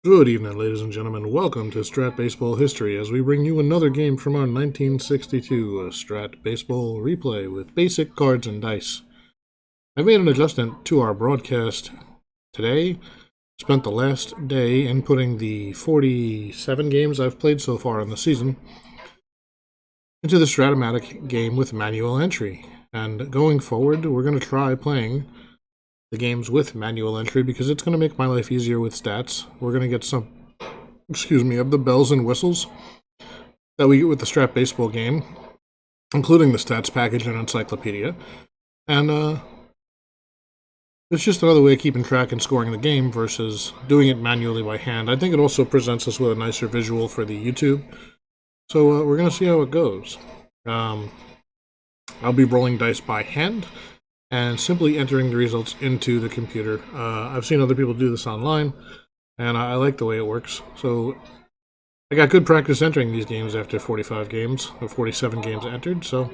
Good evening, ladies and gentlemen. Welcome to Strat Baseball History as we bring you another game from our 1962 Strat Baseball replay with basic cards and dice. I made an adjustment to our broadcast today. Spent the last day inputting the 47 games I've played so far in the season into the Strat-O-Matic game with manual entry. And going forward, we're going to try playing the games with manual entry because it's going to make my life easier with stats. We're going to get some, of the bells and whistles that we get with the Strat Baseball game, including the stats package and encyclopedia. And it's just another way of keeping track and scoring the game versus doing it manually by hand. I think it also presents us with a nicer visual for the YouTube. So we're going to see how it goes. I'll be rolling dice by hand and simply entering the results into the computer. I've seen other people do this online, and I like the way it works. So I got good practice entering these games after 45 games, or 47 games entered, so I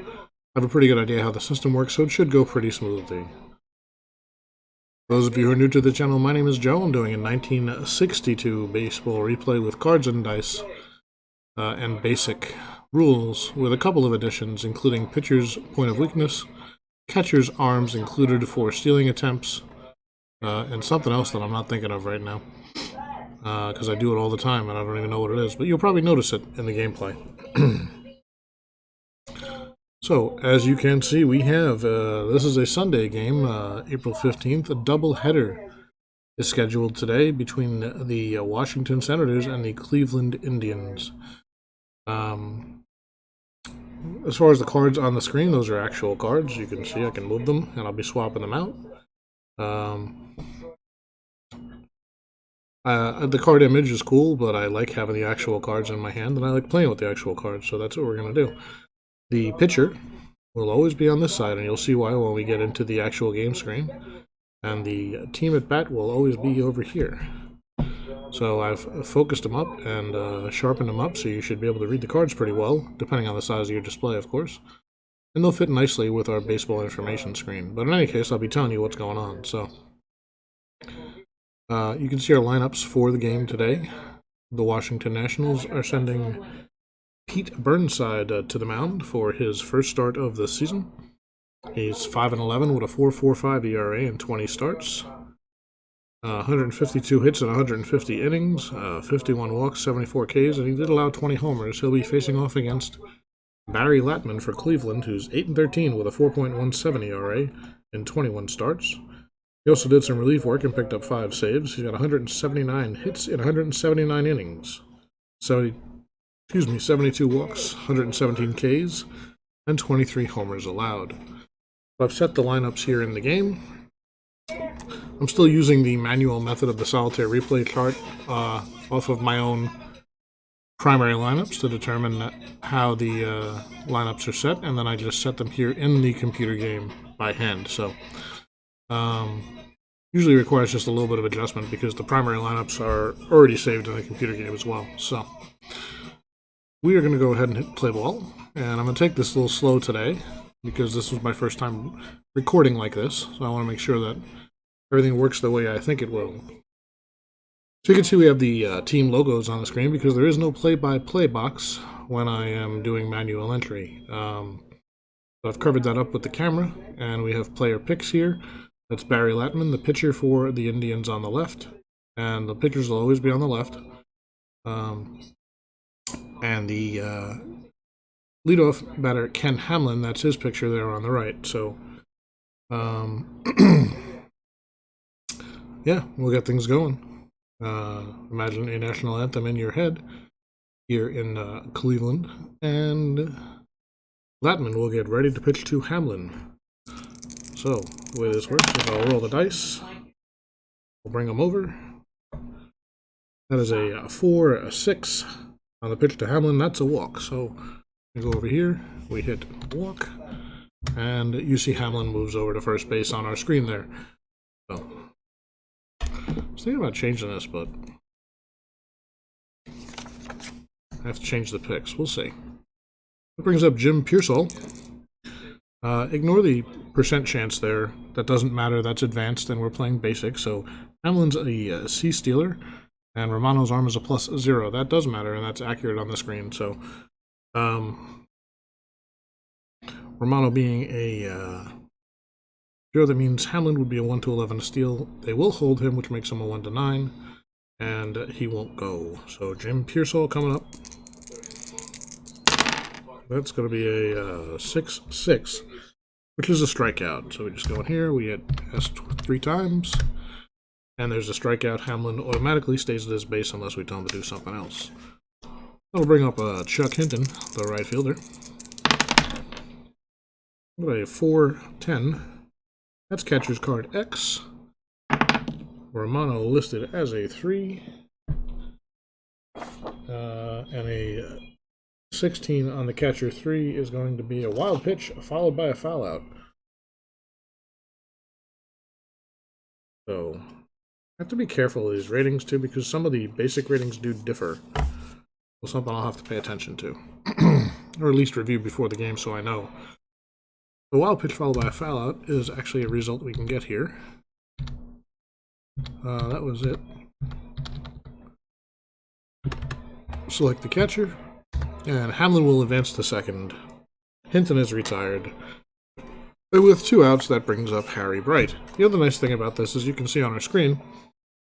have a pretty good idea how the system works, so it should go pretty smoothly. Those of you who are new to the channel, my name is Joe. I'm doing a 1962 baseball replay with cards and dice and basic rules with a couple of additions, including pitcher's point of weakness, catcher's arms included for stealing attempts, and something else that I'm not thinking of right now, because I do it all the time and I don't even know what it is, but you'll probably notice it in the gameplay. So, as you can see, we have, this is a Sunday game, April 15th, a doubleheader is scheduled today between the Washington Senators and the Cleveland Indians. As far as the cards on the screen, those are actual cards. You can see I can move them, and I'll be swapping them out. The card image is cool, but I like having the actual cards in my hand, and I like playing with the actual cards, so that's what we're going to do. The pitcher will always be on this side, and you'll see why when we get into the actual game screen. And the team at bat will always be over here. So I've focused them up and sharpened them up, so you should be able to read the cards pretty well, depending on the size of your display, of course. And they'll fit nicely with our baseball information screen. But in any case, I'll be telling you what's going on. So you can see our lineups for the game today. The Washington Nationals are sending Pete Burnside to the mound for his first start of the season. He's 5-11 with a 4.45 ERA and 20 starts. 152 hits in 150 innings, 51 walks, 74 Ks, and he did allow 20 homers. He'll be facing off against Barry Latman for Cleveland, who's 8-13 with a 4.17 ERA and 21 starts. He also did some relief work and picked up 5 saves. He's got 179 hits in 179 innings, 72 walks, 117 Ks, and 23 homers allowed. I've set the lineups here in the game. I'm still using the manual method of the solitaire replay chart off of my own primary lineups to determine how the lineups are set, and then I just set them here in the computer game by hand. So usually requires just a little bit of adjustment because the primary lineups are already saved in the computer game as well. So we are going to go ahead and play ball, and I'm going to take this a little slow today because this was my first time recording like this, so I want to make sure that everything works the way I think it will. So you can see we have the team logos on the screen because there is no play-by-play box when I am doing manual entry. So I've covered that up with the camera, and we have player picks here. That's Barry Latman, the pitcher for the Indians, on the left, and the pitchers will always be on the left. And the leadoff batter, Ken Hamlin, that's his picture there on the right. So yeah, we'll get things going. Imagine a national anthem in your head here in Cleveland, and Latman will get ready to pitch to Hamlin. So the way this works is I'll roll the dice. We'll bring them over. That is a 4, a 6 on the pitch to Hamlin. That's a walk. So we go over here. We hit walk, and you see Hamlin moves over to first base on our screen there. So I was thinking about changing this, but I have to change the picks. We'll see. That brings up Jim Pearsall. Ignore the percent chance there. That doesn't matter. That's advanced, and we're playing basic. So Hamlin's a C stealer. And Romano's arm is a +0. That does matter, and that's accurate on the screen. So, Romano being a 0, that means Hamlin would be a 1-11 to steal. They will hold him, which makes him a 1-9, and he won't go. So Jim Pearsall coming up. That's going to be a 6-6, which is a strikeout. So we just go in here, we hit S 3 times, and there's a strikeout. Hamlin automatically stays at his base unless we tell him to do something else. That'll bring up Chuck Hinton, the right fielder. A 4-10. That's catcher's card X. Romano listed as a 3. And a 16 on the catcher 3 is going to be a wild pitch followed by a foul out. So I have to be careful of these ratings too, because some of the basic ratings do differ. So something I'll have to pay attention to. Or at least review before the game so I know. The wild pitch followed by a foul out is actually a result we can get here. That was it. Select the catcher, and Hamlin will advance to second. Hinton is retired. And with 2 outs, that brings up Harry Bright. The other nice thing about this is you can see on our screen,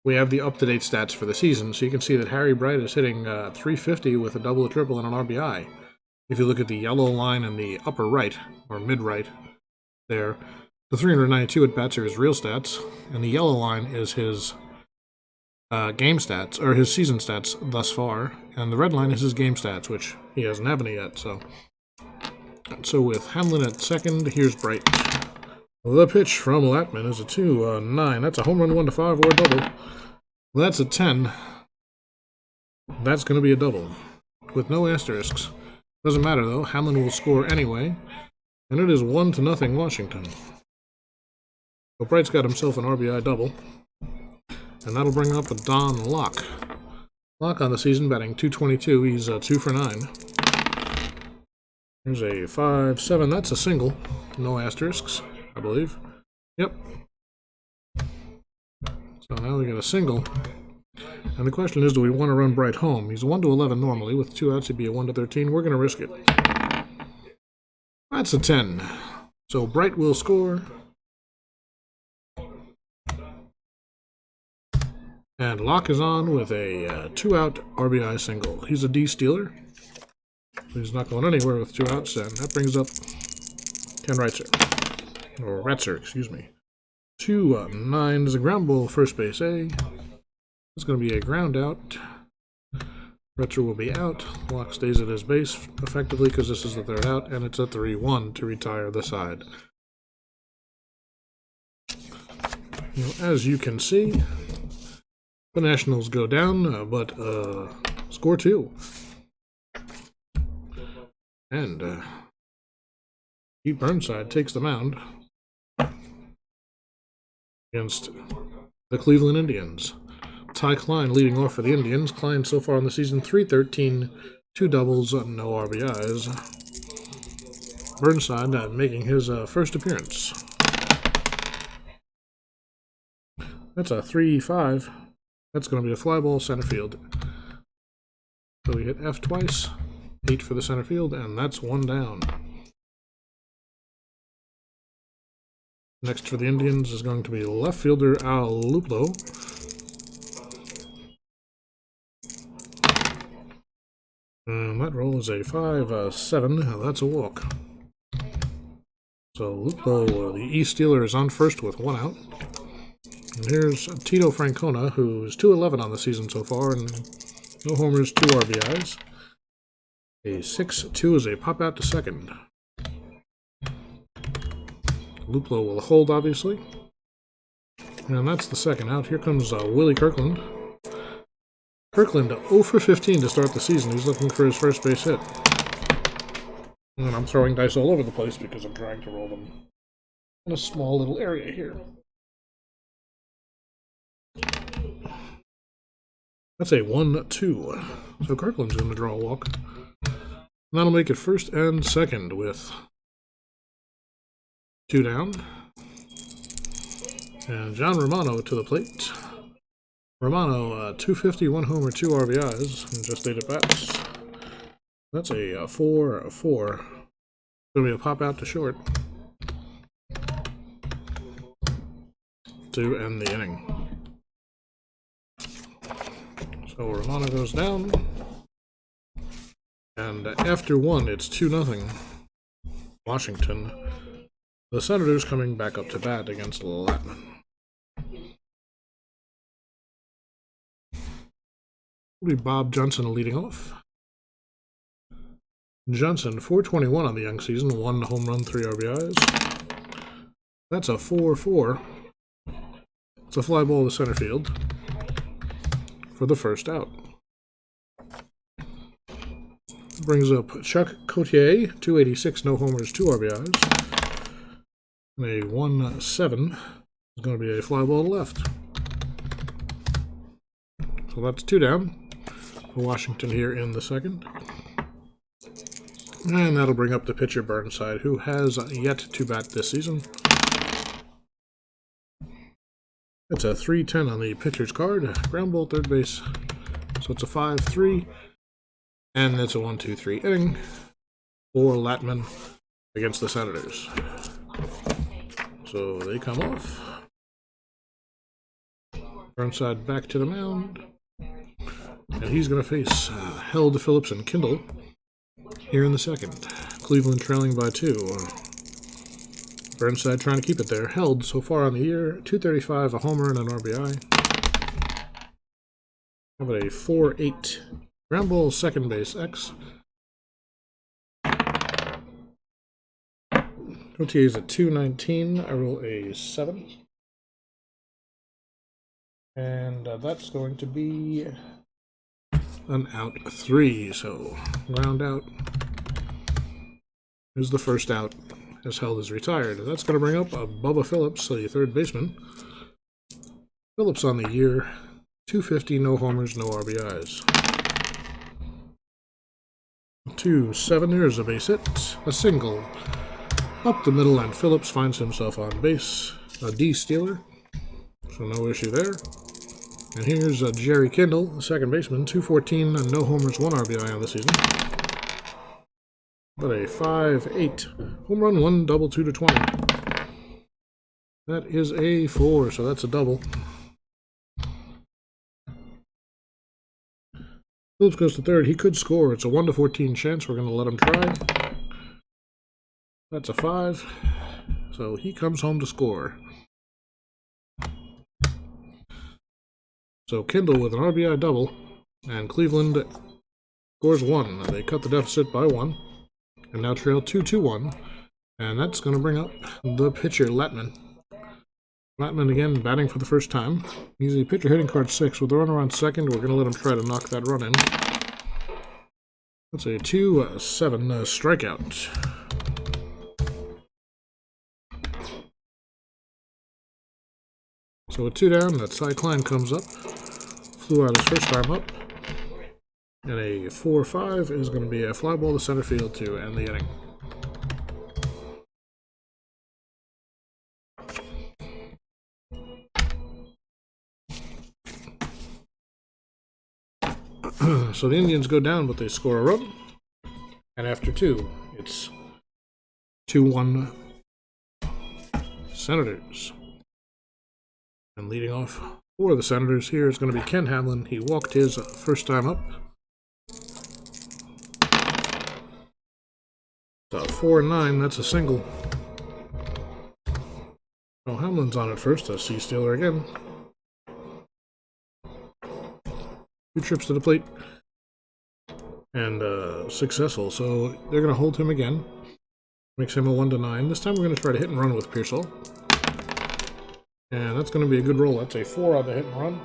we have the up-to-date stats for the season, so you can see that Harry Bright is hitting 350 with a double, a triple, and an RBI. If you look at the yellow line in the upper right, or mid-right, there, the 392 at-bats are his real stats, and the yellow line is his game stats, or his season stats thus far, and the red line is his game stats, which he hasn't have any yet, so with Hamlin at second, here's Bright. The pitch from Latman is a 2-9. That's a home run 1-5 or a double. That's a 10. That's going to be a double, with no asterisks. Doesn't matter though, Hamlin will score anyway, and it is 1-0 Washington. So Bright's got himself an RBI double, and that'll bring up a Don Locke. Locke on the season batting .222, he's 2 for 9. Here's a 5-7, that's a single, no asterisks, I believe. Yep. So now we get a single. And the question is, do we want to run Bright home? He's a 1-11 normally. With 2 outs, he'd be a 1-13. We're going to risk it. That's a 10. So Bright will score. And Locke is on with a 2-out RBI single. He's a D stealer. He's not going anywhere with 2 outs, and that brings up Ken Reitzer. Or Retzer, excuse me. 2-9 is a ground ball, first base A. It's going to be a ground out. Retzer will be out. Locke stays at his base effectively because this is the 3rd out, and it's a 3-1 to retire the side. Now, as you can see, the Nationals go down, but score 2. And Pete Burnside takes the mound against the Cleveland Indians. Ty Klein leading off for the Indians. Klein so far in the season, 313, 2 doubles, no RBIs. Burnside making his first appearance. That's a 3-5. That's going to be a fly ball center field. So we hit F twice, 8 for the center field, and that's 1 down. Next for the Indians is going to be left fielder Al Luplo. And that roll is a 5-7. That's a walk. So Luplo, the East Steeler, is on first with 1 out. And here's Tito Francona, who's 2-11 on the season so far, and no homers, 2 RBIs. A 6-2 is a pop out to second. Luplo will hold, obviously. And that's the 2nd out. Here comes Willie Kirkland. Kirkland 0 for 15 to start the season. He's looking for his first base hit. And I'm throwing dice all over the place because I'm trying to roll them in a small little area here. That's a 1-2. So Kirkland's going to draw a walk. And that'll make it 1st and 2nd with 2 down. And John Romano to the plate. Romano, 250, 1 homer, 2 RBIs, and just 8 at-bats. That's a 4-4. Gonna be a pop out to short to end the inning. So Romano goes down, and after 1, it's 2-0. Washington. The Senators coming back up to bat against Latman. Will be Bob Johnson leading off. Johnson, 421 on the young season, 1 home run, 3 RBIs. That's a 4-4. It's a fly ball to center field for the first out. Brings up Chuck Cotier, 286, no homers, 2 RBIs. And a 1-7 is going to be a fly ball to left. So that's 2 down for Washington here in the second. And that'll bring up the pitcher Burnside, who has yet to bat this season. It's a 3-10 on the pitcher's card. Ground ball, third base. So it's a 5-3. And it's a 1-2-3 inning for Latman against the Senators. So they come off. Burnside back to the mound. And he's going to face Held, Phillips, and Kindle here in the second. Cleveland trailing by 2. Burnside trying to keep it there. Held so far on the year, 235, a homer, and an RBI. How about a 4-8? Ground ball, second base, X. Cotier's at 219. I roll a 7. And that's going to be an out 3. So, ground out is the first out as Held is retired. That's going to bring up Bubba Phillips, the third baseman. Phillips on the year, 250, no homers, no RBIs. 2-7, there's a base hit, a single up the middle, and Phillips finds himself on base. A D-stealer, so no issue there. And here's Jerry Kindle, the second baseman, 214, no homers, 1 RBI on the season. But a 5-8 home run, 1 double, 2 to 20. That is a 4, so that's a double. Phillips goes to third. He could score. It's a 1 to 14 chance. We're going to let him try. That's a 5. So he comes home to score. So Kindle with an RBI double. And Cleveland scores 1. They cut the deficit by 1. And now trail 2-1. And that's going to bring up the pitcher, Latman. Latman again batting for the first time. He's a pitcher hitting card 6 with the runner on second. We're going to let him try to knock that run in. That's a 2-7 strikeout. So with 2 down, that Cy Klein comes up. Flew out his first time up. And a 4-5 is going to be a fly ball to center field to end the inning. So the Indians go down, but they score a run. And after 2, it's 2-1 Senators. And leading off for the Senators here is going to be Ken Hamlin. He walked his first time up. So 4-9, that's a single. Oh, Hamlin's on it first, a C-stealer again. 2 trips to the plate. And successful, so they're going to hold him again. Makes him a 1-9. This time we're going to try to hit and run with Pearsall. And that's going to be a good roll. That's a 4 on the hit and run,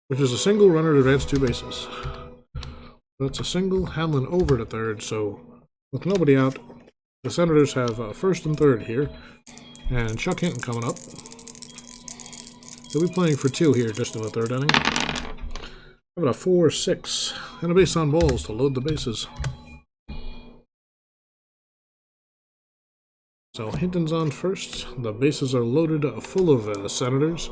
which is a single, runner to advance 2 bases. That's a single, Hamlin over to third, so with nobody out, the Senators have first and third here. And Chuck Hinton coming up. He'll be playing for 2 here just in the third inning. How about a 4-6 and a base on balls to load the bases. So Hinton's on first. The bases are loaded full of Senators.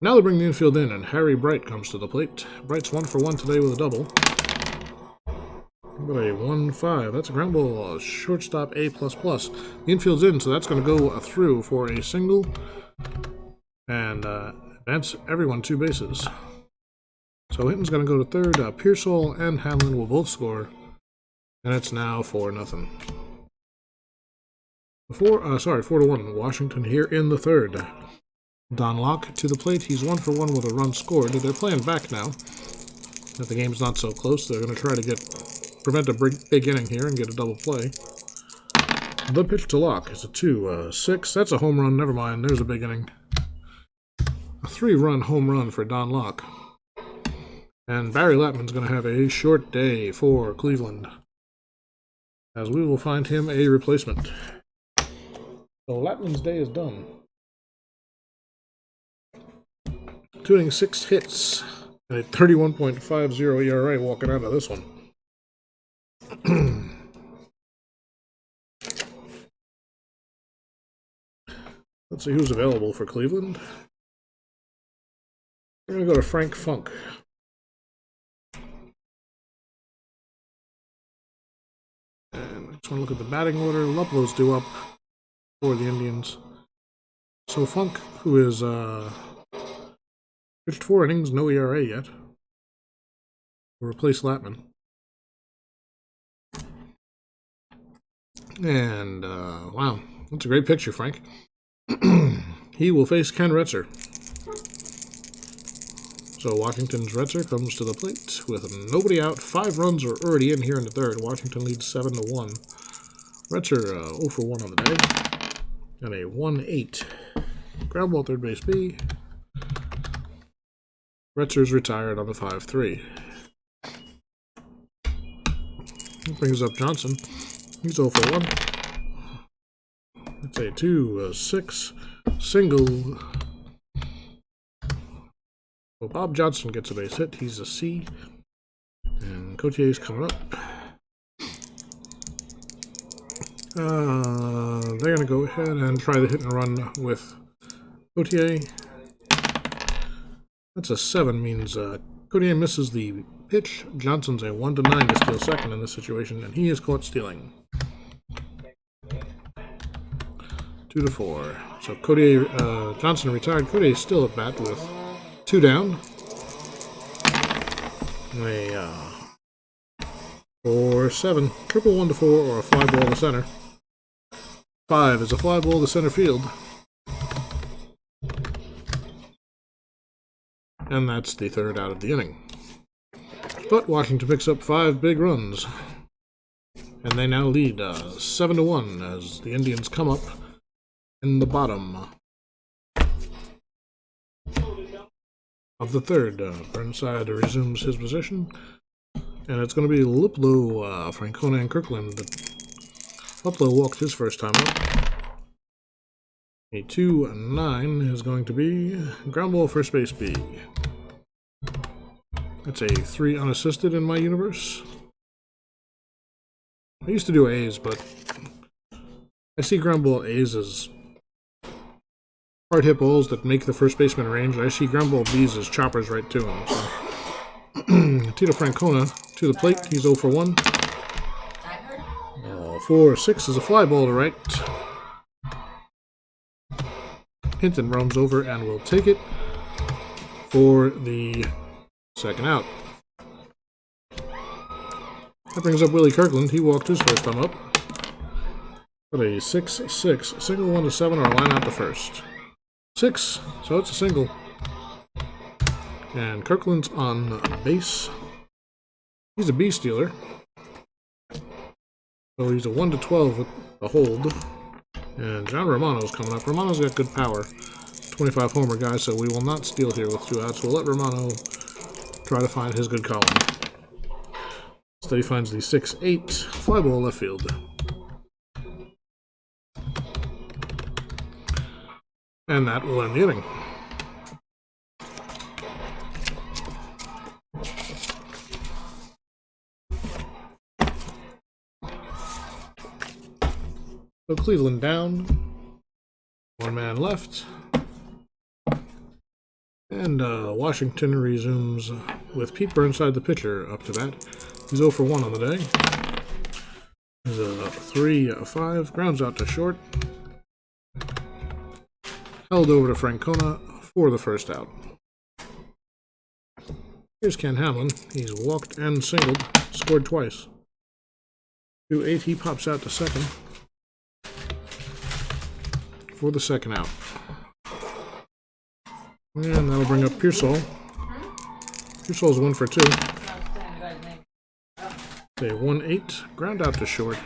Now they bring the infield in, and Harry Bright comes to the plate. Bright's 1 for 1 today with a double. But a 1-5. That's a ground ball, shortstop A++. The infield's in, so that's going to go through for a single. And advance everyone 2 bases. So Hinton's going to go to third. Pearsall and Hamlin will both score. And it's now 4-0. 4-1. Washington here in the third. Don Locke to the plate. He's 1 for 1 with a run scored. They're playing back now. If the game's not so close, they're going to try to prevent a big inning here and get a double play. The pitch to Locke is a 2-6. That's a home run. Never mind. There's a big inning. A 3-run home run for Don Locke. And Barry Lattman's going to have a short day for Cleveland, as we will find him a replacement. So Lattman's day is done. 2 innings, 6 hits, and a 31.50 ERA walking out of this one. Let's see who's available for Cleveland. We're going to go to Frank Funk. And I just want to look at the batting order. Luplow's due up for the Indians. So Funk, who is pitched 4 innings, no ERA yet, will replace Lattman. And, wow, that's a great picture, Frank. He will face Ken Retzer. So Washington's Retzer comes to the plate with nobody out. 5 runs are already in here in the third. Washington leads 7-1. Retzer 0 for 1 on the day. And a 1-8. Ground ball third base B. Retzer's retired on the 5-3. Brings up Johnson. He's 0 for 1. That's a 2-6 single. Well, Bob Johnson gets a base hit. He's a C. And Cotier's coming up. They're going to go ahead and try the hit and run with Cotier. That's a 7, means Cotier misses the pitch. Johnson's a 1-9 to steal second in this situation, and he is caught stealing. 2-4. So Cotier, Johnson retired. Cotier still at bat with 2 down. A 4-7. Triple 1-4 or a fly ball to center. 5 is a fly ball to center field. And that's the third out of the inning. But Washington picks up 5 big runs. And they now lead 7-1 as the Indians come up in the bottom of the third. Burnside resumes his position. And it's going to be Luplow, Francona, and Kirkland. Luplow walked his first time up. A 2-9 is going to be ground ball first base B. That's a 3 unassisted in my universe. I used to do A's, but I see ground ball A's as hard hit balls that make the first baseman range. I see ground ball B's as choppers right to him. So. Tito Francona to the plate. He's 0 for 1. 4-6 is a fly ball to right. Hinton roams over and will take it for the second out. That brings up Willie Kirkland. He walked his first time up. But a 6-6. Single 1-7 or a line out to first. 6, so it's a single. And Kirkland's on base. He's a B stealer. So he's a 1-12 with a hold. And John Romano's coming up. Romano's got good power. 25 homer guy, so we will not steal here with 2 outs. We'll let Romano try to find his good column. Instead he finds the 6-8 fly ball left field. And that will end the inning. So Cleveland down. 1 man left. And Washington resumes with Pete Burnside, the pitcher, up to bat. He's 0 for 1 on the day. He's a 3-5, grounds out to short. Held over to Francona for the first out. Here's Ken Hamlin. He's walked and singled, scored twice. 2-8, he pops out to second for the second out. And that'll bring up Pearsall. Pearsall's 1 for 2. Say 1-8, ground out to short.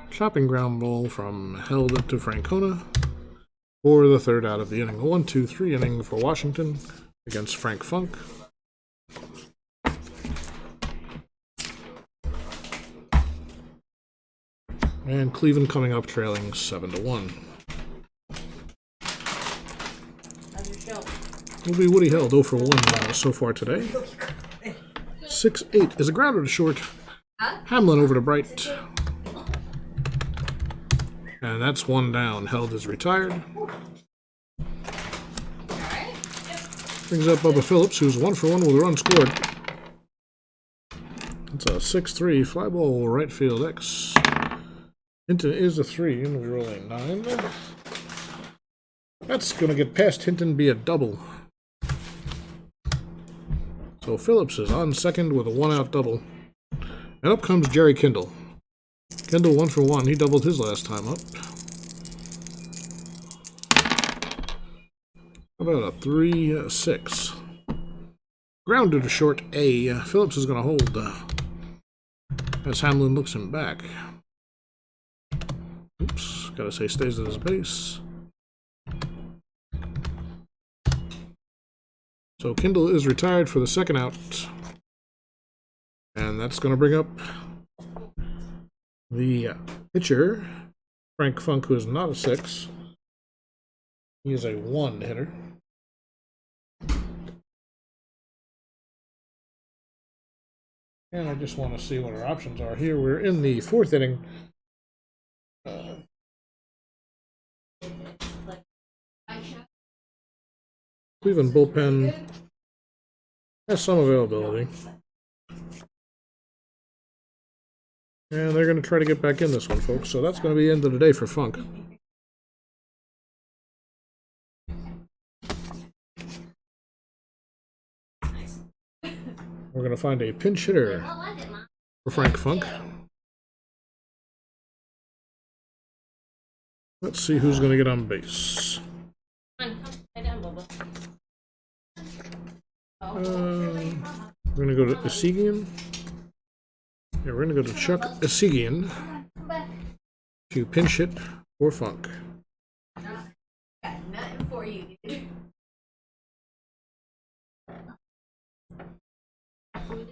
Chopping ground ball from held up to Francona for the third out of the inning. A 1-2-3 inning for Washington against Frank Funk. And Cleveland coming up trailing 7-1. Will be Woody Held 0 for 1 so far today. 6-8 is a grounder to short. Hamlin over to Bright. And that's 1 down. Held is retired. Brings up Bubba Phillips, who's 1 for 1 with a run scored. It's a 6-3 fly ball right field X. Hinton is a 3, and we roll a 9. That's going to get past Hinton, be a double. So Phillips is on second with a 1-out double. And up comes Jerry Kindle. Kindle 1 for 1. He doubled his last time up. How about a 3-6? Grounded to short A. Phillips is going to hold as Hamlin looks him back. Oops, gotta say stays at his base. So Kindle is retired for the second out. And that's going to bring up the pitcher, Frank Funk, who is not a 6. He is a 1 hitter. And I just want to see what our options are here. We're in the 4th inning. Cleveland bullpen has some availability. And they're going to try to get back in this one, folks. So that's going to be the end of the day for Funk. We're going to find a pinch hitter for Frank Funk. Let's see who's going to get on base. We're going to go to Esigian. Yeah, we're going to go to Chuck Esigian to pinch hit for Funk. Nothing for you.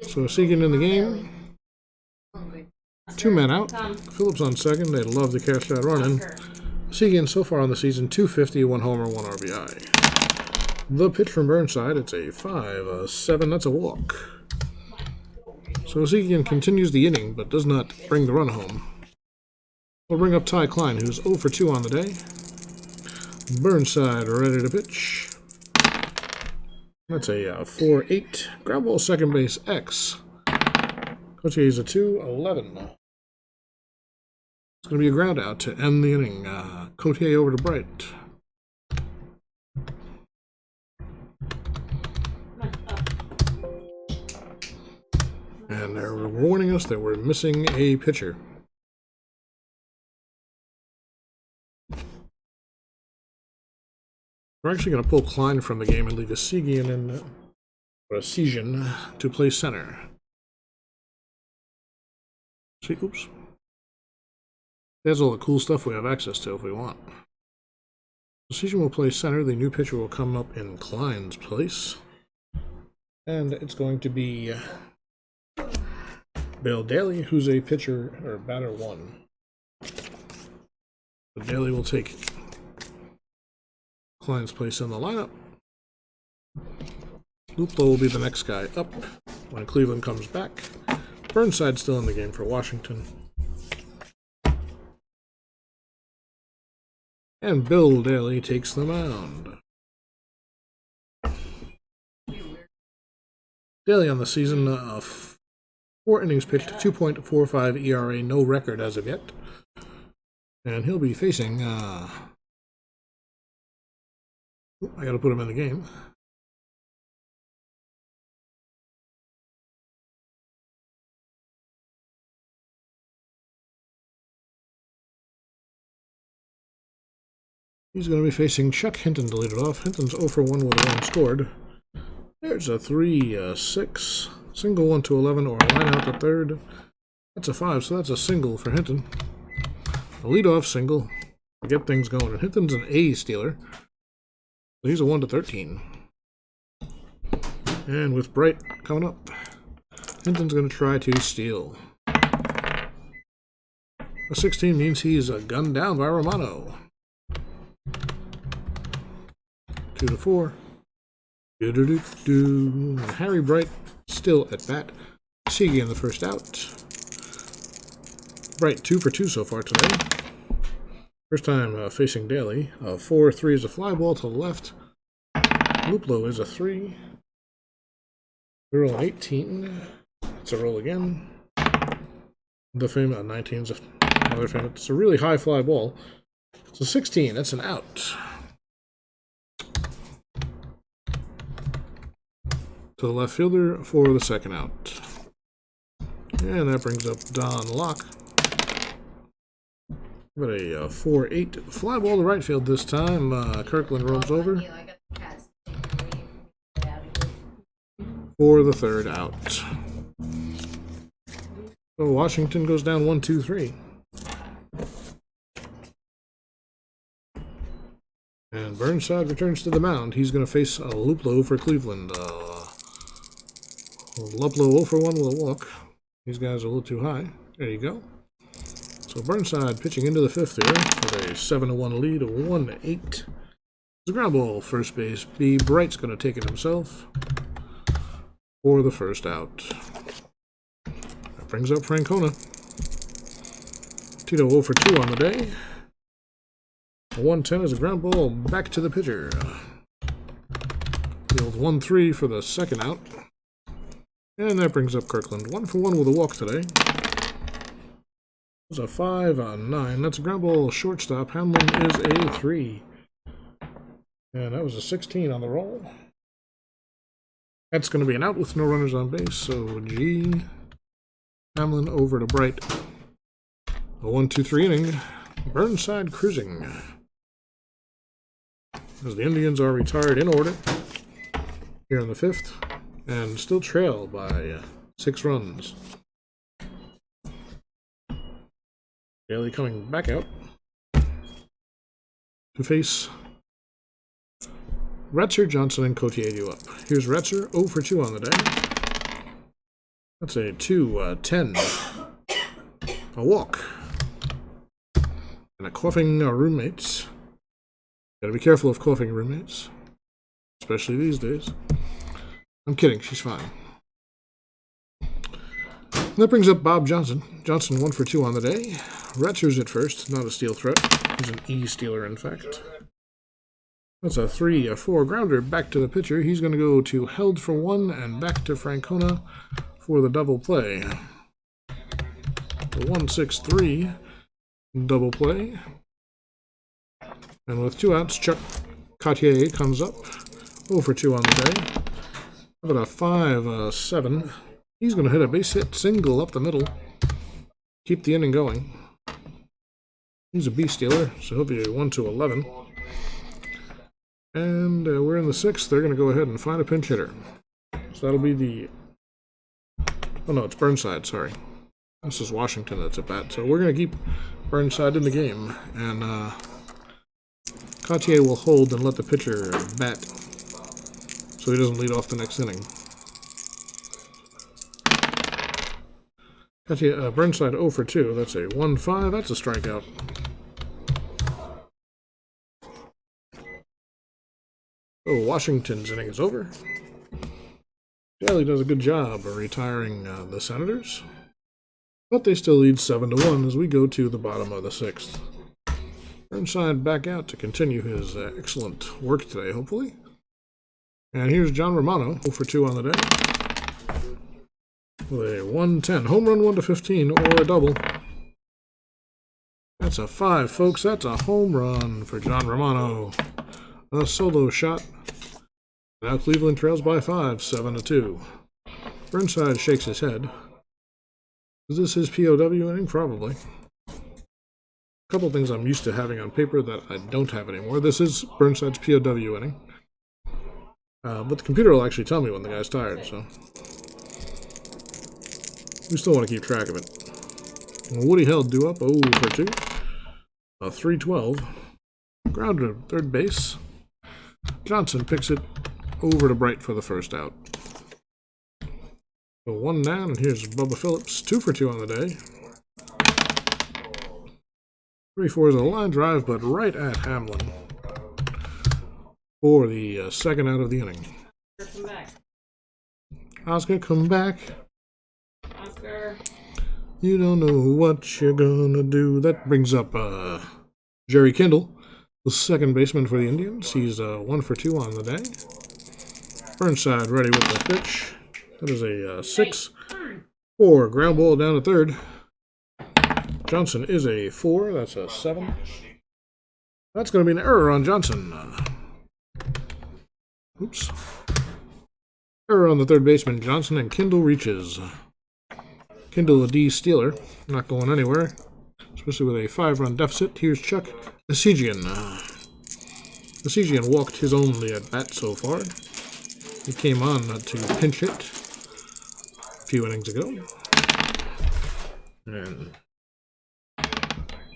So Esigian in the game. 2 men out. Phillips on second. They'd love to catch that run in. Esigian so far on the season, 250, 1 homer, 1 RBI. The pitch from Burnside, it's a 5-7, that's a walk. So Esigian continues the inning, but does not bring the run home. We'll bring up Ty Klein, who's 0 for 2 on the day. Burnside ready to pitch. That's a 4-8. Ground ball second base X. Cotier's a 2-11. It's going to be a ground out to end the inning. Cotier over to Bright. And they're warning us that we're missing a pitcher. We're actually going to pull Klein from the game and leave Esigian in, or Esigian to play center. See, oops. There's all the cool stuff we have access to if we want. Esigian will play center. The new pitcher will come up in Klein's place. And it's going to be Bill Daly, who's a pitcher, or batter 1. So Daly will take Klein's place in the lineup. Luplo will be the next guy up when Cleveland comes back. Burnside still in the game for Washington. And Bill Daly takes the mound. Daly on the season, 4 innings pitched, 2.45 ERA, no record as of yet. And he'll be facing, I gotta put him in the game. He's going to be facing Chuck Hinton to lead it off. Hinton's 0 for 1 with a run scored. There's a 3-6. Single 1 to 11 or a line out to third. That's a 5, so that's a single for Hinton. A leadoff single to get things going. And Hinton's an A stealer. So he's a 1 to 13. And with Bright coming up, Hinton's going to try to steal. A 16 means he's gunned down by Romano. 2 to 4. Harry Bright still at bat. Siege in the first out. Bright 2 for 2 so far today. First time facing Daly. 4-3 is a fly ball to the left. Luplo is a 3. We roll an 18. It's a roll again. The famous 19 is another famous. It's a really high fly ball. It's a 16. That's an out. To the left fielder for the second out. And that brings up Don Locke. But a 4-8 fly ball to right field this time. Kirkland rolls over for the third out. So Washington goes down 1-2-3. And Burnside returns to the mound. He's going to face Luplo for Cleveland. Luplo 0 for 1 with a walk. These guys are a little too high. There you go. So Burnside pitching into the fifth here with a 7-1 lead, a 1-8. It's a ground ball, first base. B. Bright's going to take it himself for the first out. That brings up Francona. Tito 0 for 2 on the day. A 1-10 is a ground ball back to the pitcher. The old 1-3 for the second out. And that brings up Kirkland. 1 for 1 with a walk today. It's a 5-9. That's a ground ball shortstop. Hamlin is a 3. And that was a 16 on the roll. That's going to be an out with no runners on base. So G. Hamlin over to Bright. A 1-2-3 inning. Burnside cruising. As the Indians are retired in order here in the fifth. And still trail by 6 runs. Daly coming back out to face Retzer, Johnson, and Cotier up. Here's Retzer, 0 for 2 on the day. That's a 2-10. A walk. And a coughing roommates. Gotta be careful of coughing roommates. Especially these days. I'm kidding, she's fine. And that brings up Bob Johnson. Johnson 1 for 2 on the day. Retzer's at first, not a steal threat. He's an E stealer, in fact. That's a 3-4 grounder back to the pitcher. He's going to go to held for 1 and back to Francona for the double play. The 1-6-3 double play. And with 2 outs, Chuck Cotier comes up. 0 for 2 on the day. How about a 5-7? He's going to hit a base hit single up the middle. Keep the inning going. He's a B stealer, so he'll be a 1-11. And we're in the 6th. They're going to go ahead and find a pinch hitter. So that'll be the... Oh no, it's Burnside, sorry. This is Washington that's at bat. So we're going to keep Burnside in the game. And Cotier will hold and let the pitcher bat, so he doesn't lead off the next inning. Burnside 0 for 2. That's a 1-5. That's a strikeout. Oh, Washington's inning is over. Daly does a good job of retiring the Senators, but they still lead 7-1 as we go to the bottom of the 6th. Burnside back out to continue his excellent work today, hopefully. And here's John Romano, 0 for 2 on the day. With a 110. Home run 1 to 15 or a double. That's a 5, folks. That's a home run for John Romano. A solo shot. Now Cleveland trails by 5, 7 to 2. Burnside shakes his head. Is this his POW inning? Probably. A couple things I'm used to having on paper that I don't have anymore. This is Burnside's POW inning. But the computer will actually tell me when the guy's tired, so we still want to keep track of it. Woody held due up 0 for 2. A 3-12. Ground to third base. Johnson picks it over to Bright for the first out. So 1 down, and here's Bubba Phillips, 2 for 2 on the day. 3-4 is a line drive, but right at Hamlin for the second out of the inning. Come back. Oscar, come back. Oscar. You don't know what you're gonna do. That brings up Jerry Kindle, the second baseman for the Indians. He's 1 for 2 on the day. Burnside ready with the pitch. That is a 6-4 ground ball down to third. Johnson is a 4. That's a 7. That's going to be an error on Johnson. Oops. Error on the third baseman, Johnson, and Kindle reaches. Kindle, a D stealer, not going anywhere, especially with a 5-run deficit. Here's Chuck Esigian. Esigian walked his only at bat so far. He came on to pinch hit a few innings ago. And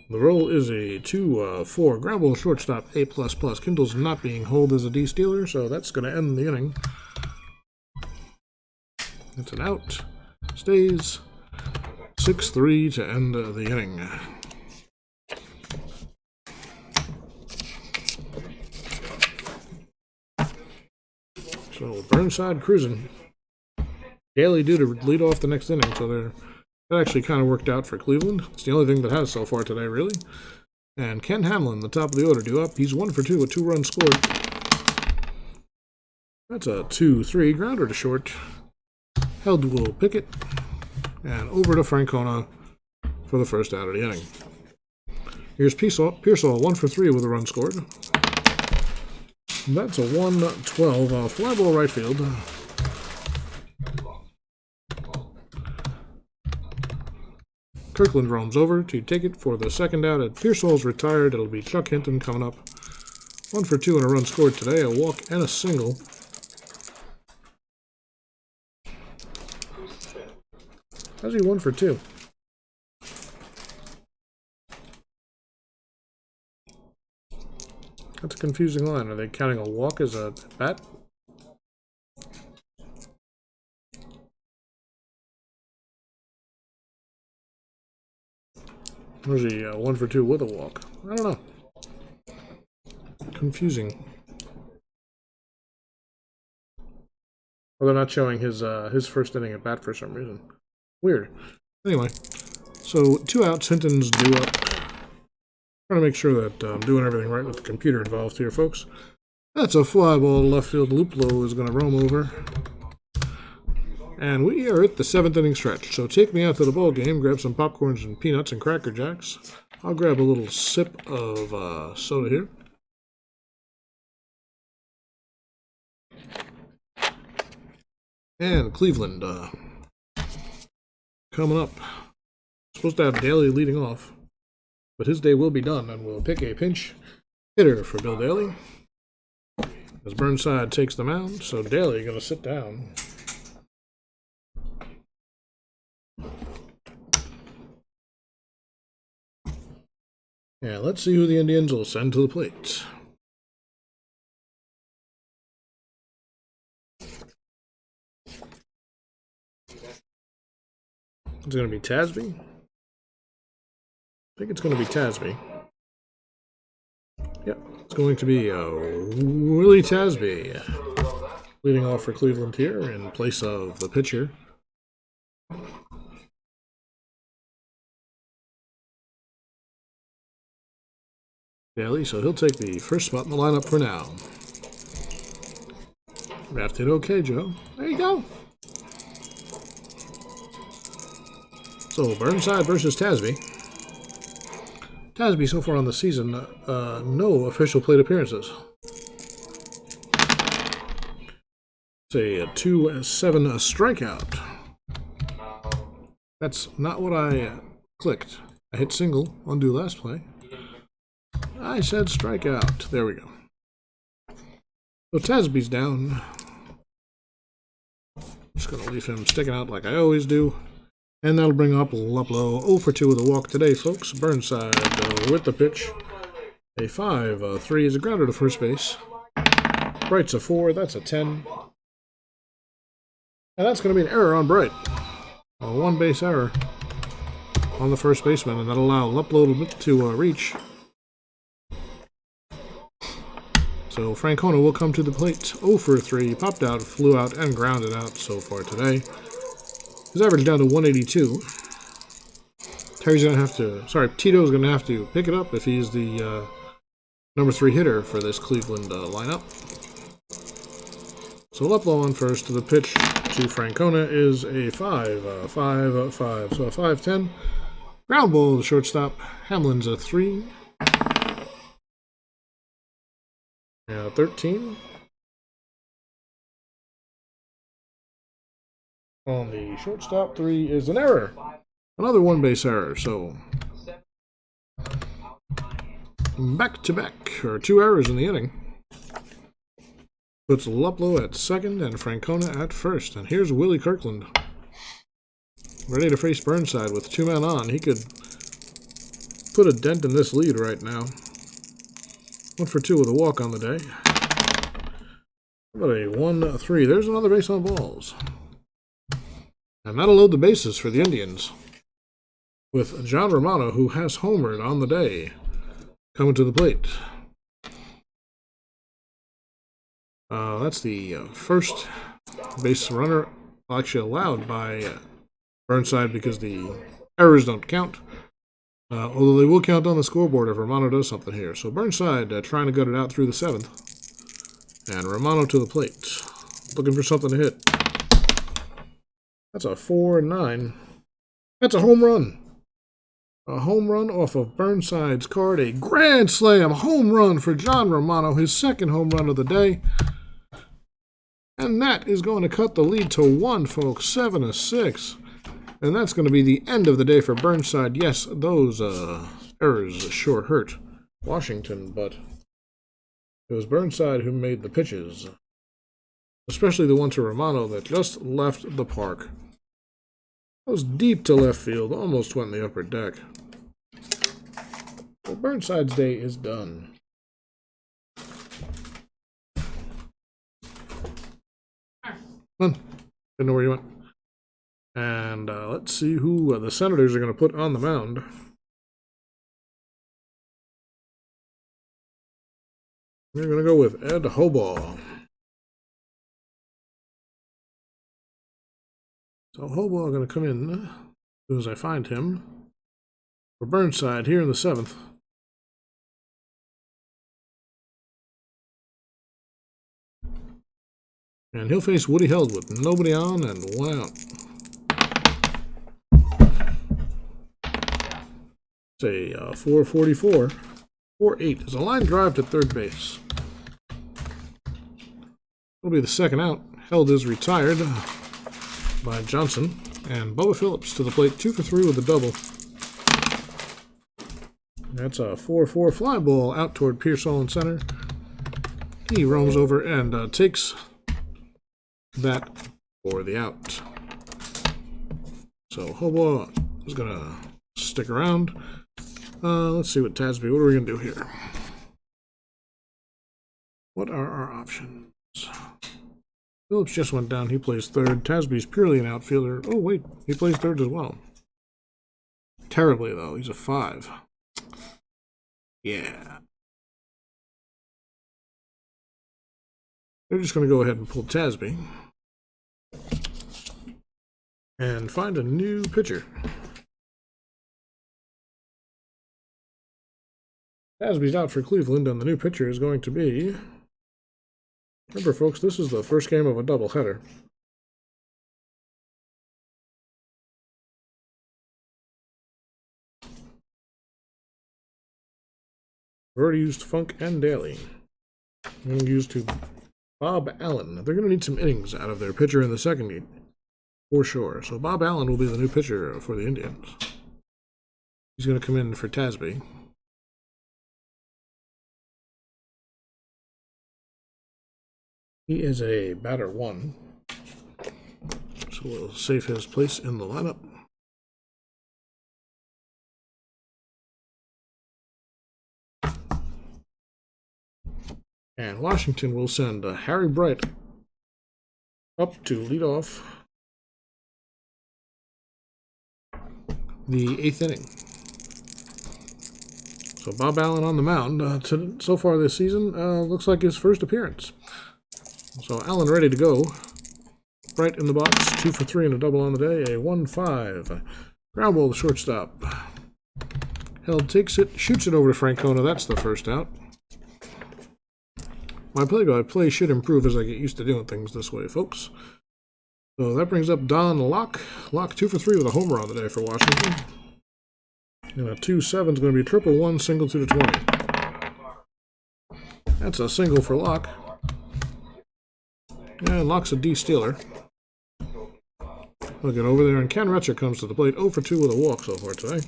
the roll is a 2-4. Ground ball shortstop, A++. Kindle's not being holed as a D stealer, so that's going to end the inning. It's an out. Stays 6-3 to end the inning. So Burnside cruising. Daly due to lead off the next inning, so that actually kind of worked out for Cleveland. It's the only thing that has so far today, really. And Ken Hamlin, the top of the order, due up. He's 1 for 2 with 2 runs scored. That's a 2-3 grounder to short. Held will pick it. And over to Francona for the first out of the inning. Here's Pearsall 1 for 3 with a run scored. That's a 1-12 fly ball right field. Kirkland roams over to take it for the second out. At Pearsall's retired. It'll be Chuck Hinton coming up. 1 for 2 and a run scored today. A walk and a single. How's he 1 for 2? That's a confusing line. Are they counting a walk as a bat? Or is he 1 for 2 with a walk? I don't know. Confusing. Well, they're not showing his first inning at bat for some reason. Weird. Anyway, so 2 outs. Hinton's due up. Trying to make sure that I'm doing everything right with the computer involved here, folks. That's a fly ball. Left field. Luplo is going to roam over. And we are at the 7th inning stretch. So take me out to the ball game. Grab some popcorns and peanuts and Cracker Jacks. I'll grab a little sip of soda here. And Cleveland coming up. Supposed to have Daly leading off. But his day will be done, and we'll pick a pinch hitter for Bill Daly. As Burnside takes the mound, so Daly going to sit down. Yeah, let's see who the Indians will send to the plate. It's going to be Tasby. I think it's going to be Tasby. Yep, it's going to be Willie Tasby leading off for Cleveland here in place of the pitcher. Daly, so he'll take the first spot in the lineup for now. Drafted okay, Joe. There you go. So, Burnside versus Tasby. Tasby so far on the season, no official plate appearances. It's a 2-7 strikeout. That's not what I clicked. I hit single, undo last play. I said strikeout. There we go. So Tasby's down. Just going to leave him sticking out like I always do. And that'll bring up Luplow 0 for 2 with a walk today, folks. Burnside with the pitch. A 5-3 is a grounder to first base. Bright's a 4. That's a 10. And that's going to be an error on Bright. A one-base error on the first baseman, and that'll allow Luplow to reach. So Francona will come to the plate. 0 for 3. Popped out, flew out, and grounded out so far today. His average down to 182. Tito's going to have to pick it up if he's the number 3 hitter for this Cleveland lineup. So Luplow on first. To the pitch to Francona is a 5-5. So a 5-10. Ground ball to the shortstop. Hamlin's a 3. 13. On the shortstop, 3 is an error. Another one-base error, so back-to-back, or 2 errors in the inning. Puts Luplow at second and Francona at first. And here's Willie Kirkland, ready to face Burnside with 2 men on. He could put a dent in this lead right now. 1 for 2 with a walk on the day. But a 1-3. There's another base on balls. And that'll load the bases for the Indians, with John Romano, who has homered on the day, coming to the plate. That's the first base runner actually allowed by Burnside because the errors don't count. Although they will count on the scoreboard if Romano does something here. So Burnside trying to gut it out through the 7th. And Romano to the plate, looking for something to hit. That's a 4-9. That's a home run. A home run off of Burnside's card. A grand slam home run for John Romano, his second home run of the day. And that is going to cut the lead to 1, folks. 7-6. And that's going to be the end of the day for Burnside. Yes, those errors sure hurt Washington, but it was Burnside who made the pitches. Especially the one to Romano that just left the park. That was deep to left field, almost went in the upper deck. So Burnside's day is done. Didn't know where you went. And let's see who the Senators are going to put on the mound. We're going to go with Ed Hobaugh. So Hobaugh going to come in as soon as I find him for Burnside here in the 7th. And he'll face Woody Held with nobody on and 1 out. It's a 444. 4-8 is a line drive to third base. It'll be the 2nd out. Held is retired by Johnson. And Bubba Phillips to the plate, 2 for 3 with a double. That's a 4-4 fly ball out toward Pearsall in center. He roams over and takes that for the out. So Hobaugh is going to stick around. Let's see what Tasby, what are we going to do here? What are our options? Phillips just went down. He plays third. Tasby's purely an outfielder. Oh, wait. He plays third as well. Terribly, though. He's a 5. Yeah. They're just going to go ahead and pull Tasby and find a new pitcher. Tasby's out for Cleveland, and the new pitcher is going to be... Remember, folks, this is the first game of a doubleheader. We've already used Funk and Daly. I'm going to use to Bob Allen. They're going to need some innings out of their pitcher in the second game, for sure. So Bob Allen will be the new pitcher for the Indians. He's going to come in for Tasby. He is a batter 1. So we'll save his place in the lineup. And Washington will send Harry Bright up to lead off the 8th inning. So Bob Allen on the mound so far this season. Looks like his first appearance. So Allen ready to go. Bright in the box, 2 for 3 and a double on the day, a 1-5. Ground ball to shortstop. Held takes it, shoots it over to Francona. That's the first out. My play-by-play should improve as I get used to doing things this way, folks. So that brings up Don Locke. Locke 2 for 3 with a homer on the day for Washington. And a 2-7 is going to be triple 1, single to the 20. That's a single for Locke. And Locke's a D-stealer. We'll get over there, and Ken Retcher comes to the plate, 0 for 2 with a walk so far today.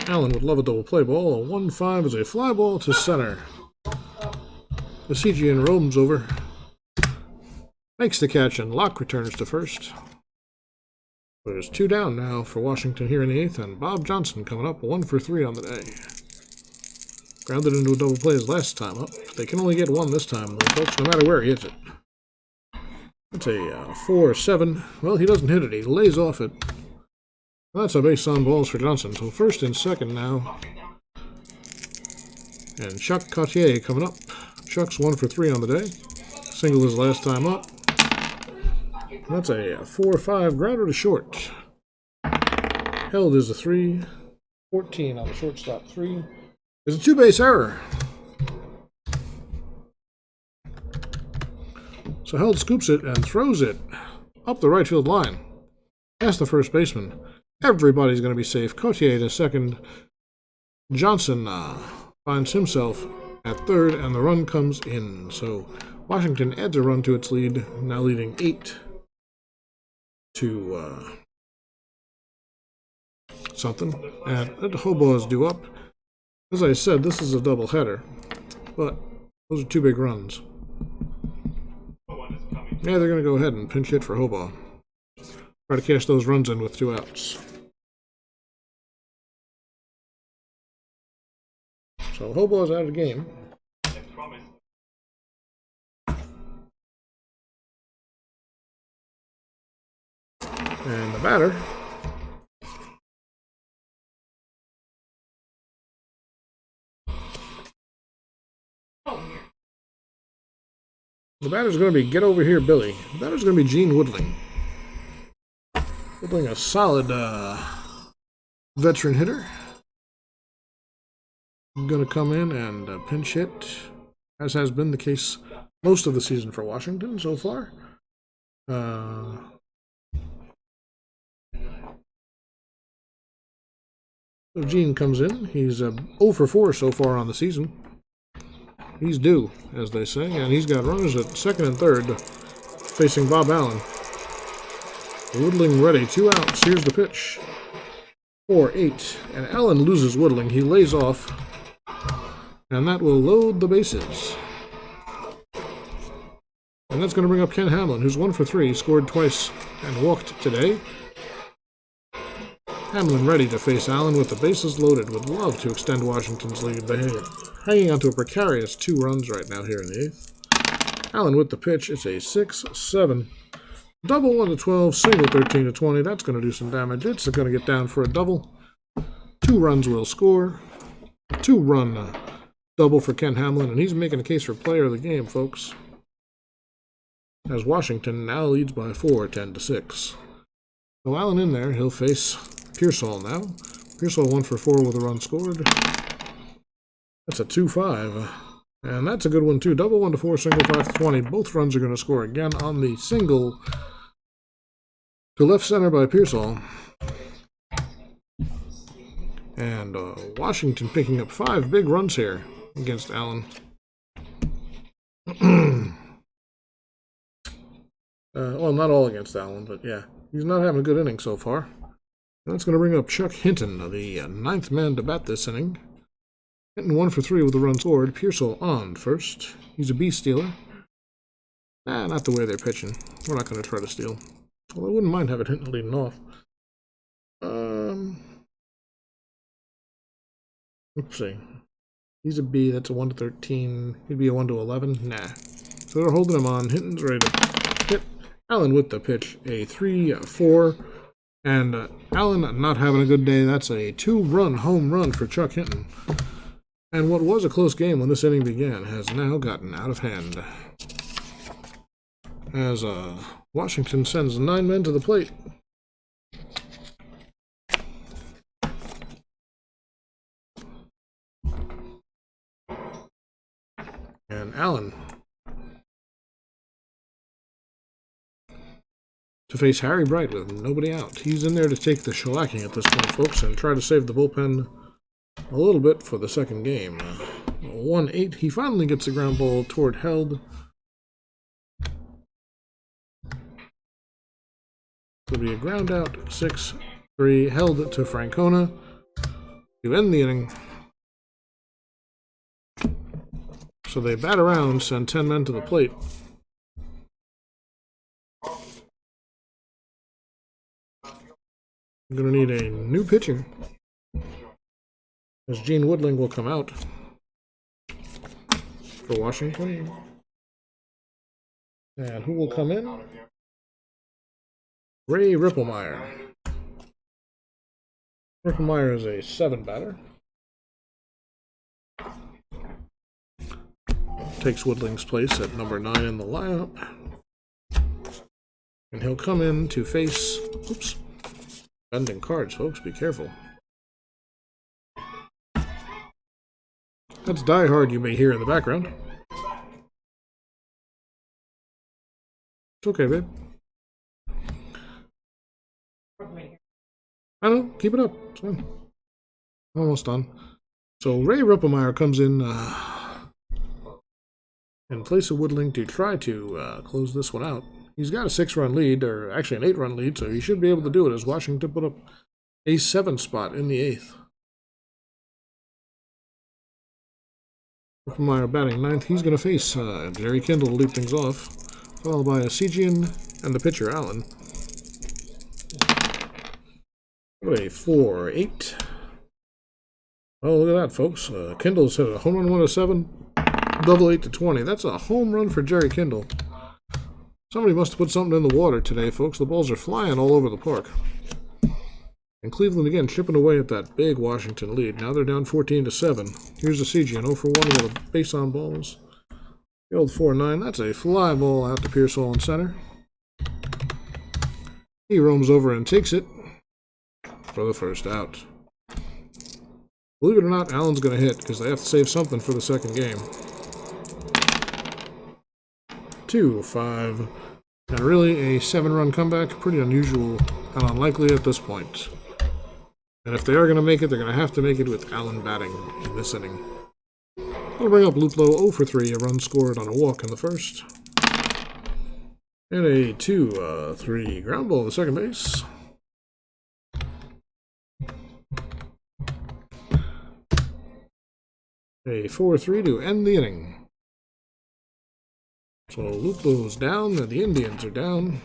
Allen would love a double play ball. A 1-5 is a fly ball to center. The CGN roams over. Makes the catch, and Locke returns to first. There's 2 down now for Washington here in the 8th, and Bob Johnson coming up, 1 for 3 on the day. Grounded into a double play his last time up. They can only get 1 this time, though, folks, no matter where he hits it. That's a 4-7. Well, he doesn't hit it. He lays off it. Well, that's a base on balls for Johnson. So first and second now. And Chuck Cotier coming up. Chuck's 1 for 3 on the day. Single his last time up. That's a 4-5 grounder to short. Held is a 3. 14 on the shortstop 3. There's a 2-base error. So Held scoops it and throws it up the right field line. Past the first baseman. Everybody's going to be safe. Cotier to second. Johnson finds himself at third, and the run comes in. So Washington adds a run to its lead, now leading 8 to something. And Hobo is due up. As I said, this is a doubleheader, but those are 2 big runs. Yeah, they're going to go ahead and pinch hit for Hobo. Try to cash those runs in with 2 outs. So Hobo's out of the game. And the batter batter's going to be Get Over Here Billy. The batter's going to be Gene Woodling. Woodling, a solid veteran hitter. Going to come in and pinch hit, as has been the case most of the season for Washington so far. So Gene comes in. He's 0 for 4 so far on the season. He's due, as they say, and he's got runners at second and third facing Bob Allen. Woodling ready, 2 outs. Here's the pitch. 4-8, and Allen loses Woodling. He lays off, and that will load the bases. And that's going to bring up Ken Hamlin, who's 1 for 3, scored twice and walked today. Hamlin ready to face Allen with the bases loaded. Would love to extend Washington's lead. They're hanging on to a precarious 2 runs right now here in the 8th. Allen with the pitch. It's a 6-7. Double 1 to 12, single 13 to 20. That's going to do some damage. It's going to get down for a double. 2 runs will score. 2-run double for Ken Hamlin, and he's making a case for player of the game, folks. As Washington now leads by 4, 10 to 6. So Allen in there. He'll face Pearsall now. Pearsall 1 for 4 with a run scored. That's a 2-5. And that's a good one too. Double 1 to 4, single 5 to 20. Both runs are going to score again on the single to left center by Pearsall. And Washington picking up 5 big runs here against Allen. Well, not all against Allen, but yeah. He's not having a good inning so far. And that's going to bring up Chuck Hinton, the 9th man to bat this inning. Hinton 1 for 3 with a run scored. Pearsall on first. He's a base stealer. Nah, not the way they're pitching. We're not going to try to steal. Well, I wouldn't mind having Hinton leading off. Let's see. He's a B. That's a 1 to 13. He'd be a 1 to 11. Nah. So they're holding him on. Hinton's ready to hit. Allen with the pitch. A 3-4. And Allen not having a good day. That's a 2-run home run for Chuck Hinton. And what was a close game when this inning began has now gotten out of hand. As Washington sends 9 men to the plate. And Allen to face Harry Bright with nobody out. He's in there to take the shellacking at this point, folks, and try to save the bullpen a little bit for the second game. 1-8. He finally gets the ground ball toward Held. It'll be a ground out. 6-3. Held to Francona to end the inning. So they bat around, send 10 men to the plate. I'm going to need a new pitcher, as Gene Woodling will come out for Washington. And who will come in? Ray Ripplemeyer. Ripplemeyer is a 7 batter. Takes Woodling's place at number 9 in the lineup. And he'll come in to face... Oops. Bending cards, folks. Be careful. That's Die Hard you may hear in the background. It's okay, babe. I know. Keep it up. It's fine. Almost done. So Ray Ripplemeyer comes in place of Woodling to try to close this one out. He's got a 6-run lead, or actually an 8-run lead, so he should be able to do it as Washington put up a 7 spot in the 8th. Ripplemeyer batting 9th. He's going to face Jerry Kindle to lead things off, followed by Sejian and the pitcher, Allen. What a 4-8. Oh, look at that, folks. Kindle's hit a home run 1 to 7, double 8 to 20. That's a home run for Jerry Kindle. Somebody must have put something in the water today, folks. The balls are flying all over the park. And Cleveland again chipping away at that big Washington lead. Now they're down 14 to 7. Here's a CG, 0 for 1 with a base on balls. The old 4-9. That's a fly ball out to Pearsall in center. He roams over and takes it for the first out. Believe it or not, Allen's going to hit because they have to save something for the second game. 2-5. And really a 7-run comeback. Pretty unusual and unlikely at this point. And if they are going to make it, they're going to have to make it with Allen batting in this inning. I'll bring up Luplow 0 for 3, a run scored on a walk in the first. And a 2-3 ground ball to second base. A 4-3 to end the inning. So Luplow's down, and the Indians are down.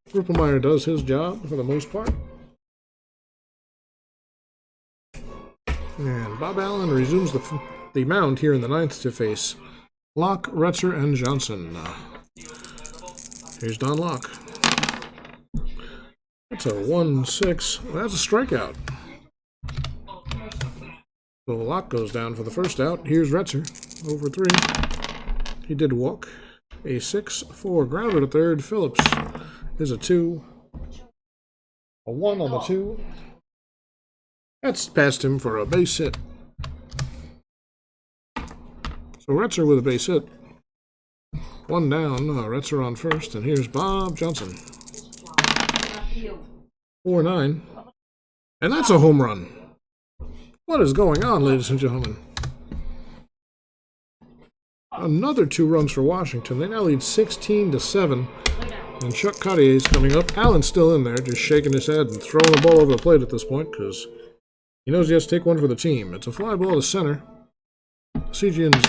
Ripplemeyer does his job for the most part. And Bob Allen resumes the mound here in the 9th to face Locke, Retzer, and Johnson. Here's Don Locke. That's a 1-6. That's a strikeout. So Locke goes down for the first out. Here's Retzer, over 3. He did walk. A 6-4 grounder to third. Phillips is a 2. A 1 on the 2. That's past him for a base hit. So Retzer with a base hit. 1 down. Retzer on first, and here's Bob Johnson. 4-9. And that's a home run. What is going on, ladies and gentlemen? Another 2 runs for Washington. They now lead 16-7. And Chuck Cartier is coming up. Allen's still in there, just shaking his head and throwing the ball over the plate at this point because he knows he has to take one for the team. It's a fly ball to center. Sejian's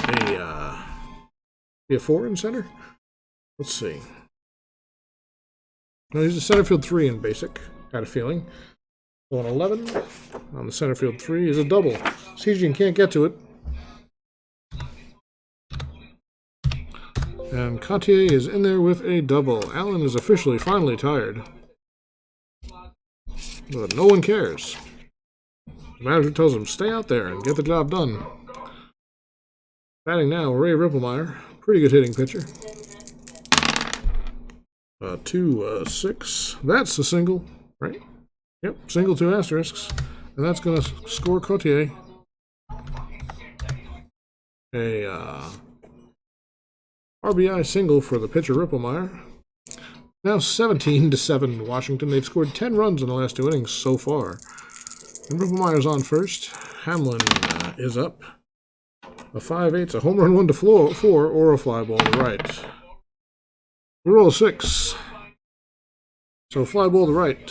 a 4 in center? Let's see. No, he's a center field 3 in basic. Got a feeling. So an 11 on the center field 3 is a double. Sejian can't get to it. And Cartier is in there with a double. Allen is officially finally tired. But no one cares. The manager tells him, stay out there and get the job done. Batting now, Ray Ripplemeyer. Pretty good hitting pitcher. 2-6. That's a single, right? Yep, single 2 asterisks. And that's going to score Cartier a RBI single for the pitcher Ripplemeyer. Now 17-7 Washington. They've scored 10 runs in the last 2 innings so far. And Ripplemeyer's on first. Hamlin is up. A 5-8, a home run 1 to 4, or a fly ball to the right. We roll 6. So fly ball to right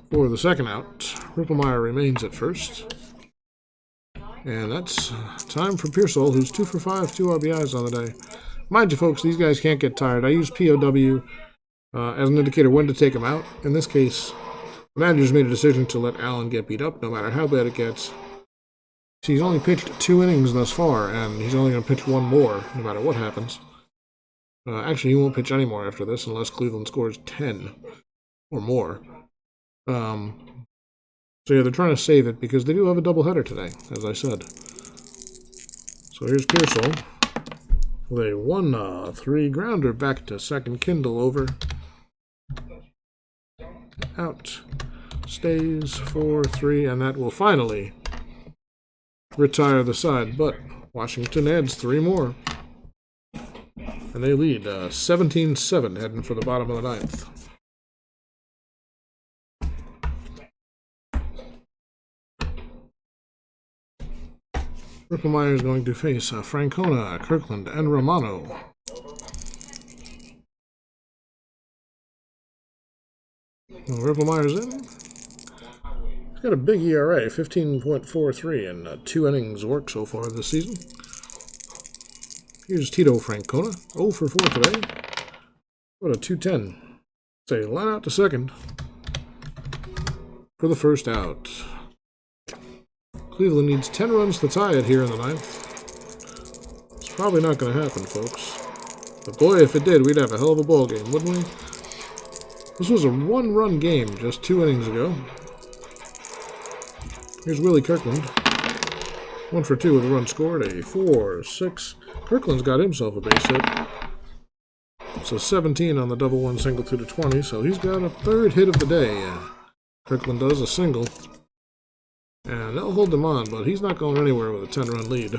for the second out. Ripplemeyer remains at first. And that's time for Pearsall, who's 2 for 5, 2 RBIs on the day. Mind you, folks, these guys can't get tired. I use POW as an indicator when to take them out. In this case, the manager's made a decision to let Allen get beat up, no matter how bad it gets. He's only pitched 2 innings thus far, and he's only going to pitch 1 more, no matter what happens. Actually, he won't pitch any more after this unless Cleveland scores 10 or more. So yeah, they're trying to save it because they do have a doubleheader today, as I said. So here's Pearsall with a 1-3 grounder back to second. Kindle over. Out. Stays 4-3, and that will finally retire the side. But Washington adds 3 more. And they lead 17-7 heading for the bottom of the 9th. Ripplemeyer is going to face Francona, Kirkland, and Romano. Well, Ripplemeyer's in. He's got a big ERA, 15.43, and 2 innings work so far this season. Here's Tito Francona, 0 for 4 today. What a 210. It's a line out to second for the first out. Cleveland needs 10 runs to tie it here in the 9th. It's probably not going to happen, folks. But boy, if it did, we'd have a hell of a ball game, wouldn't we? This was a 1-run game just 2 innings ago. Here's Willie Kirkland. 1 for 2 with a run scored, a 4-6. Kirkland's got himself a base hit. It's a 17 on the double 1 single 2 to 20, so he's got a 3rd hit of the day. Kirkland does a single. And they'll hold him on, but he's not going anywhere with a 10-run lead.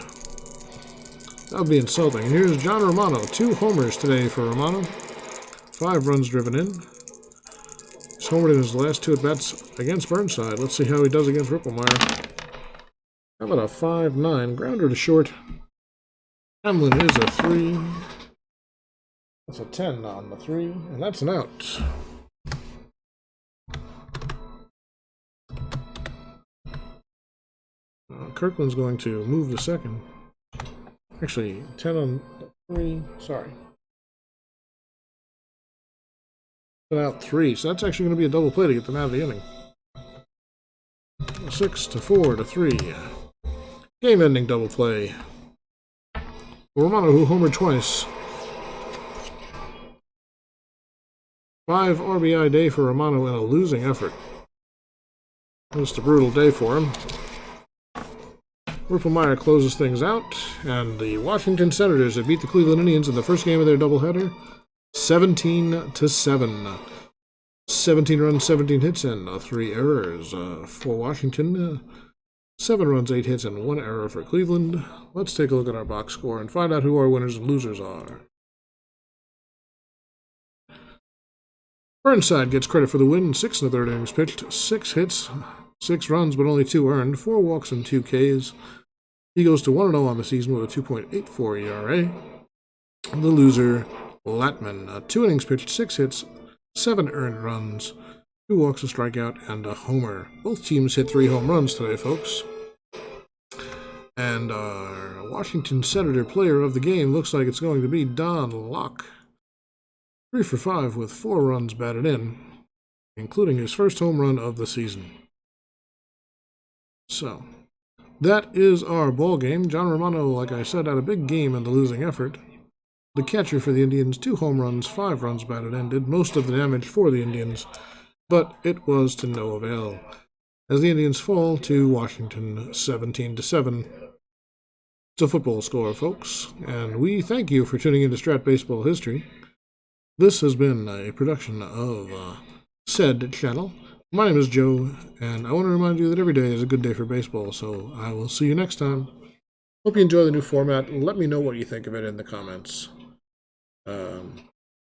That would be insulting. Here's John Romano. 2 homers today for Romano. 5 runs driven in. He's homered in his last 2 at-bats against Burnside. Let's see how he does against Ripplemeyer. How about a 5-9? Grounder to short. Hamlin is a 3. That's a 10 on the 3, and that's an out. Kirkland's going to move to second. Actually, 10 on 3. Sorry. 10 out 3. So that's actually going to be a double play to get them out of the inning. 6 to 4 to 3. Game-ending double play. Romano, who homered twice. 5 RBI day for Romano in a losing effort. Just a brutal day for him. Ripplemeyer closes things out, and the Washington Senators have beat the Cleveland Indians in the first game of their doubleheader, 17-7. 17 runs, 17 hits, and 3 errors for Washington. 7 runs, 8 hits, and 1 error for Cleveland. Let's take a look at our box score and find out who our winners and losers are. Burnside gets credit for the win. 6 in the 3rd innings pitched, 6 hits, 6 runs, but only 2 earned, 4 walks and 2 Ks. He goes to 1-0 on the season with a 2.84 ERA. The loser, Latman, 2 innings pitched, 6 hits, 7 earned runs, 2 walks, a strikeout, and a homer. Both teams hit 3 home runs today, folks. And our Washington Senator player of the game looks like it's going to be Don Locke. 3 for 5 with 4 runs batted in, including his first home run of the season. So, that is our ball game. John Romano, like I said, had a big game in the losing effort. The catcher for the Indians, 2 home runs, 5 runs batted in, did most of the damage for the Indians, but it was to no avail, as the Indians fall to Washington 17-7. It's a football score, folks, and we thank you for tuning into Strat Baseball History. This has been a production of said channel. My name is Joe, and I want to remind you that every day is a good day for baseball, so I will see you next time. Hope you enjoy the new format, and let me know what you think of it in the comments. I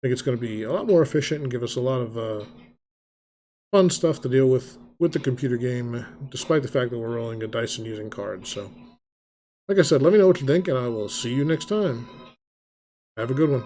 think it's going to be a lot more efficient and give us a lot of fun stuff to deal with the computer game, despite the fact that we're rolling a dice and using cards. So, like I said, let me know what you think, and I will see you next time. Have a good one.